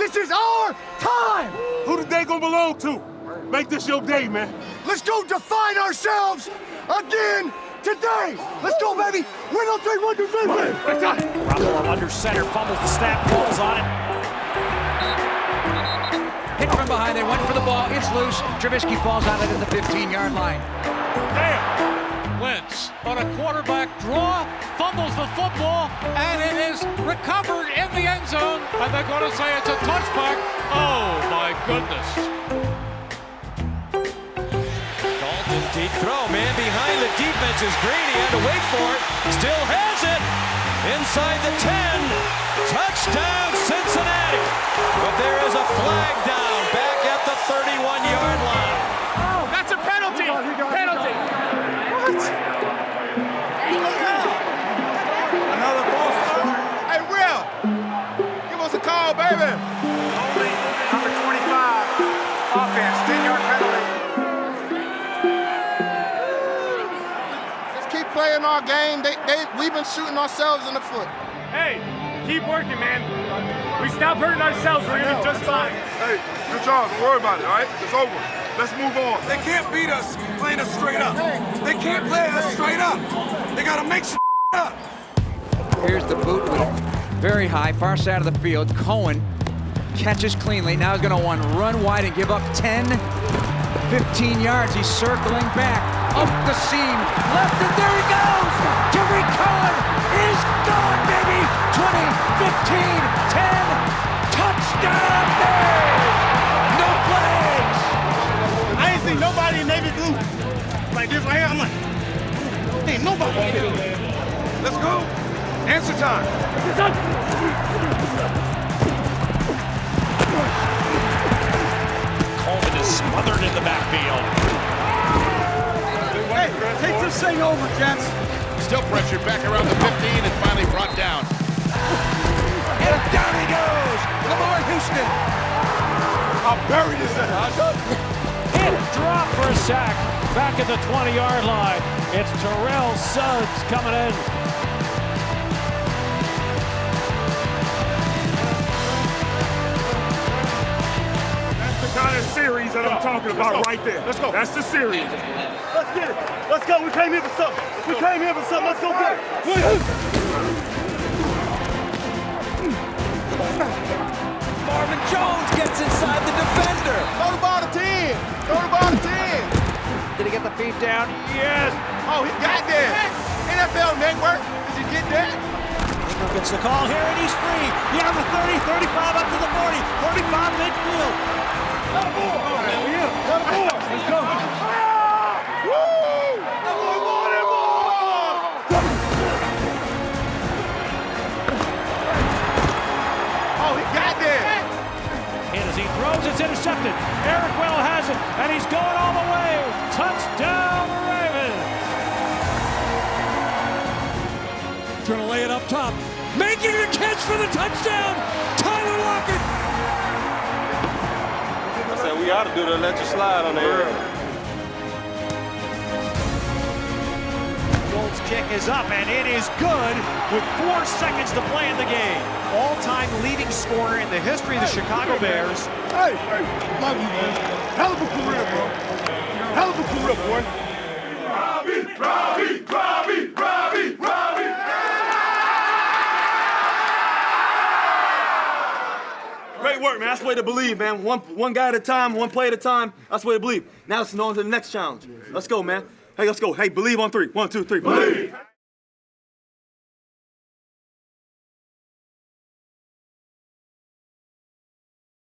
This is our time! Who the day gonna belong to? Make this your day, man. Let's go define ourselves again today! Let's go, baby! Win on three, 1, 2, 3, win! Garoppolo under center, fumbles the snap, falls on it. Hit from behind, they went for the ball, it's loose. Trubisky falls on it at the 15-yard line. Damn! Wentz on a quarterback draw, fumbles the football, and it is recovered in the end zone. And they're going to say it's a touchback. Oh, my goodness. Dalton, deep throw, man behind the defense is Green. He had to wait for it. Still has it. Inside the 10. Touchdown, Cincinnati. But there is a flag down back at the 31-yard line. Oh, that's a penalty. Penalty. What? Another false start. Hey, Will, give us a call, baby. Only number 25, offense, 10-yard penalty. Just keep playing our game. We've been shooting ourselves in the foot. Hey, keep working, man. We stop hurting ourselves, we're going to be just fine. Hey, good job. Don't worry about it, all right? It's over. Let's move on. They can't beat us playing us straight up. They can't play us straight up. They gotta make some up. Here's the boot with it very high, far side of the field. Cohen catches cleanly. Now he's going to run wide and give up 10, 15 yards. He's circling back, up the seam, left, and there he goes! Tariq Cohen is gone, baby! 20, 15, 10, touchdown, Bears! No flags! I ain't seen nobody in navy blue like this right here. I'm like, ain't nobody. Let's go. Answer time. Coleman is smothered in the backfield. Hey, take this thing over, gents. Still pressured back around the 15 and finally brought down. And down he goes! Lamar Houston! I buried his ass. Hit, drop for a sack. Back at the 20-yard line. It's Terrell Suggs coming in. That's the kind of series that I'm talking about right there. Let's go. That's the series. Let's get it. Let's go. We came here for something. We came here for something. Let's go get it. Marvin Jones gets inside the defender. Throw the ball to 10. Throw the ball to 10. Did he get the feet down? Yes. Oh, he got there. NFL Network. Did you get that? Gets the call here, and he's free. Yeah, the 30, 35 up to the 40, 35 midfield. Let's go. Oh, he got there. And as he throws, it's intercepted. Eric Well has it, and he's going all the way. Touchdown, Ravens. Trying to lay it up top. Making the catch for the touchdown. Tyler Lockett. I said we ought to do the let you slide on there. Gold's kick is up, and it is good with 4 seconds to play in the game. All-time leading scorer in the history of the Chicago Bears. Hey, love you, man. Hell of a career, bro. Hell of a career, boy. Robbie. Great work, man. That's the way to believe, man. One guy at a time, one play at a time. That's the way to believe. Now let's go on to the next challenge. Let's go, man. Hey, let's go. Hey, believe on 3. 1, 2, 3. Believe.